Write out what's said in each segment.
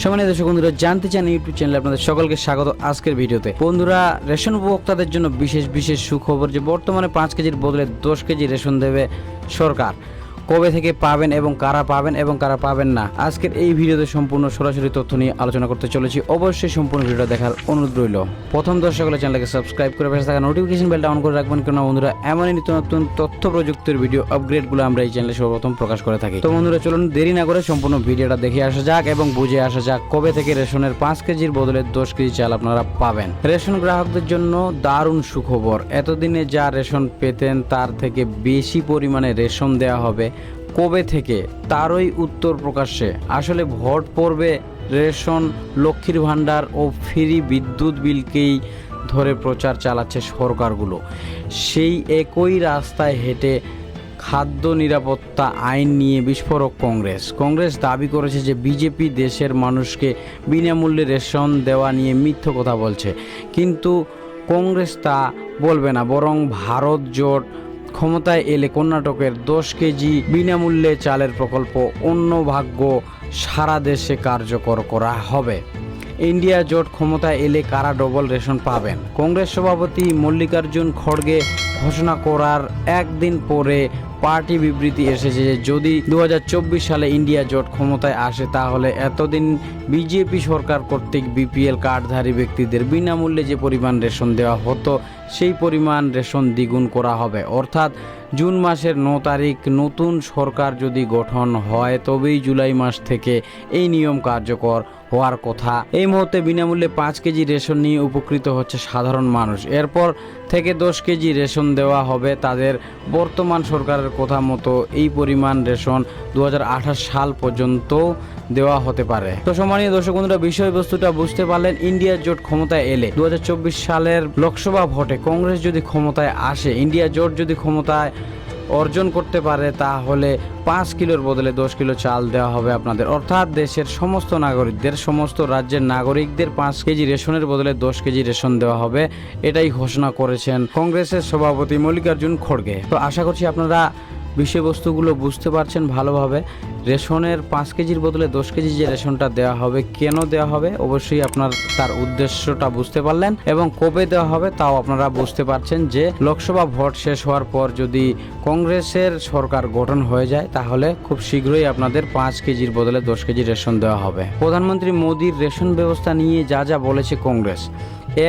সম্মানিত দর্শক বন্ধুরা, জানতে চান ইউটিউব চ্যানেলে আপনাদের সকলকে স্বাগত। আজকের ভিডিওতে বন্ধুরা, রেশন উপভোক্তাদের জন্য বিশেষ সুখবর যে বর্তমানে 5 কেজির বদলে 10 কেজি রেশন দেবে সরকার। কবে থেকে পাবেন এবং কারা পাবেন না, আজকের এই ভিডিওতে সম্পূর্ণ সরাসরি তথ্য নিয়ে আলোচনা করতে চলেছি। অবশ্যই সম্পূর্ণ ভিডিওটা দেখার অনুরোধ রইল। প্রথম দর্শক হলে চ্যানেলকে সাবস্ক্রাইব করে পাশে থাকা নোটিফিকেশন বেলটা অন করে রাখবেন, কেন বন্ধুরা এমনই নিত্য নতুন তথ্য প্রযুক্তির ভিডিও আপগ্রেডগুলো আমরা এই চ্যানেলে সর্বপ্রথম প্রকাশ করে থাকি। তো বন্ধুরা, চলুন দেরি না করে সম্পূর্ণ ভিডিওটা দেখে আসা যাক এবং বুঝে আসা যাক কবে থেকে রেশনের 5 কেজির বদলে 10 কেজি চাল আপনারা পাবেন। রেশন গ্রাহকদের জন্য দারুণ সুখবর। এতদিনে যা রেশন পেতেন তার থেকে বেশি পরিমাণে রেশন দেওয়া হবে। কবে থেকে তারই উত্তর প্রকাশ্যে। আসলে ভোট পড়বে রেশন, লক্ষ্মীর ভাণ্ডার ও ফ্রি বিদ্যুৎ বিলকেই ধরে প্রচার চালাচ্ছে সরকারগুলো। সেই একই রাস্তায় হেঁটে খাদ্য নিরাপত্তা আইন নিয়ে বিস্ফোরক কংগ্রেস দাবি করেছে যে বিজেপি দেশের মানুষকে বিনামূল্যে রেশন দেওয়া নিয়ে মিথ্যে কথা বলছে। কিন্তু কংগ্রেস তা বলবে না, বরং ভারত জোট ক্ষমতায় এলে কর্ণাটকের 10 কেজি বিনামূল্যে চালের প্রকল্প অন্য ভাগ্য সারা দেশে কার্যকর করা হবে। ইন্ডিয়া জোট ক্ষমতায় এলে কারা ডবল রেশন পাবেন? কংগ্রেস সভাপতি মল্লিকার্জুন খড়গে ঘোষণা করার একদিন পরে পার্টি বিবৃতি এসেছে যে যদি 2024 সালে ইন্ডিয়া জোট ক্ষমতায় আসে তাহলে এতদিন বিজেপি সরকার কর্তৃক বিপিএল কার্ডধারী ব্যক্তিদের বিনামূল্যে যে পরিমাণ রেশন দেওয়া হতো সেই পরিমাণ রেশন দ্বিগুণ করা হবে। অর্থাৎ জুন মাসের 9 তারিখ নতুন সরকার যদি গঠন হয় তবেই জুলাই মাস থেকে এই নিয়ম কার্যকর হওয়ার কথা। এই মুহূর্তে বিনামূল্যে 5 কেজি রেশন নিয়ে উপকৃত হচ্ছে সাধারণ মানুষ। এরপর থেকে 10 কেজি রেশন দেওয়া হবে তাদের। বর্তমান সরকারের কথা মতো এই পরিমাণ রেশন 2028 সাল পর্যন্ত দেওয়া হতে পারে। তো সম্মানীয় দর্শক বন্ধুরা, বিষয়বস্তুটা বুঝতে পারলেন। ইন্ডিয়া জোট ক্ষমতায় এলে 2024 সালের লোকসভা ভোটে কংগ্রেস যদি ক্ষমতায় আসে, ইন্ডিয়া জোট যদি ক্ষমতায় অর্জন করতে পারে তাহলে 5 কিলোর বদলে 10 কিলো চাল দেওয়া হবে আপনাদের। অর্থাৎ দেশের সমস্ত নাগরিকদের, সমস্ত রাজ্যের নাগরিকদের 5 কেজি রেশনের বদলে 10 কেজি রেশন দেওয়া হবে। এটাই ঘোষণা করেছেন কংগ্রেসের সভাপতি মল্লিকার্জুন খড়গে। তো আশা করছি আপনারা বিষয়বস্তুগুলো বুঝতে পারছেন ভালোভাবে। রেশনের 5 কেজির বদলে 10 কেজি যে রেশনটা দেওয়া হবে, কেন দেওয়া হবে অবশ্যই আপনার তার উদ্দেশ্যটা বুঝতে পারলেন, এবং কবে দেওয়া হবে তাও আপনারা বুঝতে পারছেন যে লোকসভা ভোট শেষ হওয়ার পর যদি কংগ্রেসের সরকার গঠন হয়ে যায় তাহলে খুব শীঘ্রই আপনাদের 5 কেজির বদলে 10 কেজি রেশন দেওয়া হবে। প্রধানমন্ত্রী মোদির রেশন ব্যবস্থা নিয়ে যা বলেছে কংগ্রেস।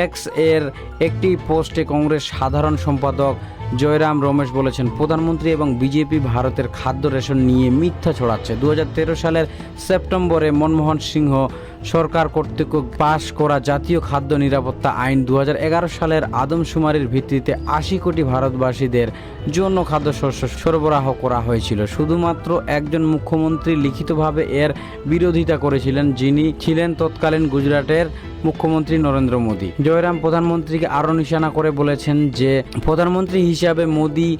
এক্স এর একটি পোস্টে কংগ্রেস সাধারণ সম্পাদক জয়রাম রমেশ বলেছেন, প্রধানমন্ত্রী এবং বিজেপি ভারতের খাদ্য রেশন নিয়ে মিথ্যা ছড়াচ্ছে। 2013 সালের সেপ্টেম্বরে মনমোহন সিংহ সরকার কর্তৃক পাশ করা জাতীয় খাদ্য নিরাপত্তা আইন 2011 সালের আদমশুমারির ভিত্তিতে 80 কোটি ভারতবাসীদের জন্য খাদ্যশস্য সরবরাহ করা হয়েছিল। শুধুমাত্র একজন মুখ্যমন্ত্রী লিখিতভাবে এর বিরোধিতা করেছিলেন, যিনি ছিলেন তৎকালীন গুজরাটের মুখ্যমন্ত্রী নরেন্দ্র মোদী। জয়রাম প্রধানমন্ত্রীকে আরও নিশানা করে বলেছেন যে প্রধানমন্ত্রী হিসাবে মোদী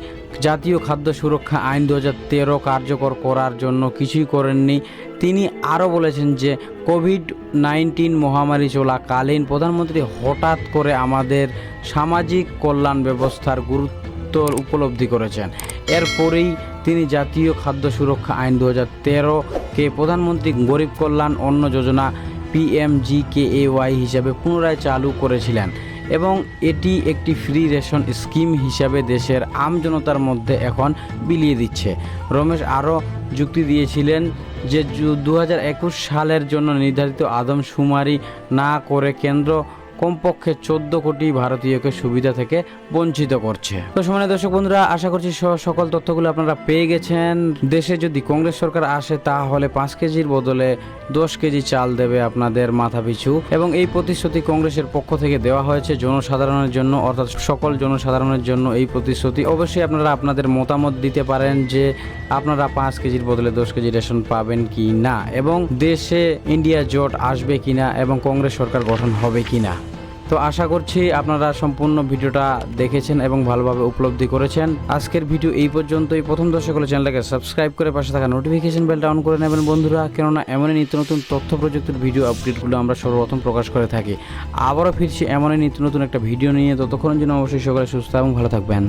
জাতীয় খাদ্য সুরক্ষা আইন 2013 কার্যকর করার জন্য কিছুই করেননি। তিনি আরও বলেছেন যে কোভিড-19 মহামারী চলাকালীন প্রধানমন্ত্রী হঠাৎ করে আমাদের সামাজিক কল্যাণ ব্যবস্থার গুরুত্ব উপলব্ধি করেছেন। এরপরেই তিনি জাতীয় খাদ্য সুরক্ষা আইন 2013-কে প্রধানমন্ত্রী গরিব কল্যাণ অন্ন যোজনা PMGKAY হিসাবে পুনরায় চালু করেছিলেন এবং এটি একটি ফ্রি রেশন স্কিম হিসাবে দেশের আমজনতার মধ্যে এখন বিলিয়ে দিচ্ছে। রমেশ আরও যুক্তি দিয়েছিলেন যে 2021 সালের জন্য নির্ধারিত আদমশুমারি না করে কেন্দ্র কমপক্ষে 14 কোটি ভারতীয়কে সুবিধা থেকে বঞ্চিত করছে। তো সম্মানিত দর্শক বন্ধুরা, আশা করছি সকল তথ্যগুলো আপনারা পেয়ে গেছেন। দেশে যদি কংগ্রেস সরকার আসে তাহলে 5 কেজির বদলে 10 কেজি চাল দেবে আপনাদের মাথাপিছু, এবং এই প্রতিশ্রুতি কংগ্রেসের পক্ষ থেকে দেওয়া হয়েছে জনসাধারণের জন্য, অর্থাৎ সকল জনসাধারণের জন্য এই প্রতিশ্রুতি। অবশ্যই আপনারা আপনাদের মতামত দিতে পারেন যে আপনারা 5 কেজির বদলে 10 কেজি রেশন পাবেন কি না, এবং দেশে ইন্ডিয়া জোট আসবে কিনা, এবং কংগ্রেস সরকার গঠন হবে কিনা। তো আশা করছি আপনারা সম্পূর্ণ ভিডিওটা দেখেছেন এবং ভালোভাবে উপলব্ধি করেছেন। আজকের ভিডিও এই পর্যন্তই। প্রথম দর্শক হলে চ্যানেলটাকে সাবস্ক্রাইব করে পাশে থাকা নোটিফিকেশন বেলটা অন করে নেবেন বন্ধুরা, কেননা এমনই নিত্য নতুন তথ্য প্রযুক্তির ভিডিও আপডেটগুলো আমরা সর্বপ্রথম প্রকাশ করে থাকি। আবারও ফিরছি এমনই নিত্য নতুন একটা ভিডিও নিয়ে। ততক্ষণের জন্য অবশ্যই সকলে সুস্থ এবং ভালো থাকবেন।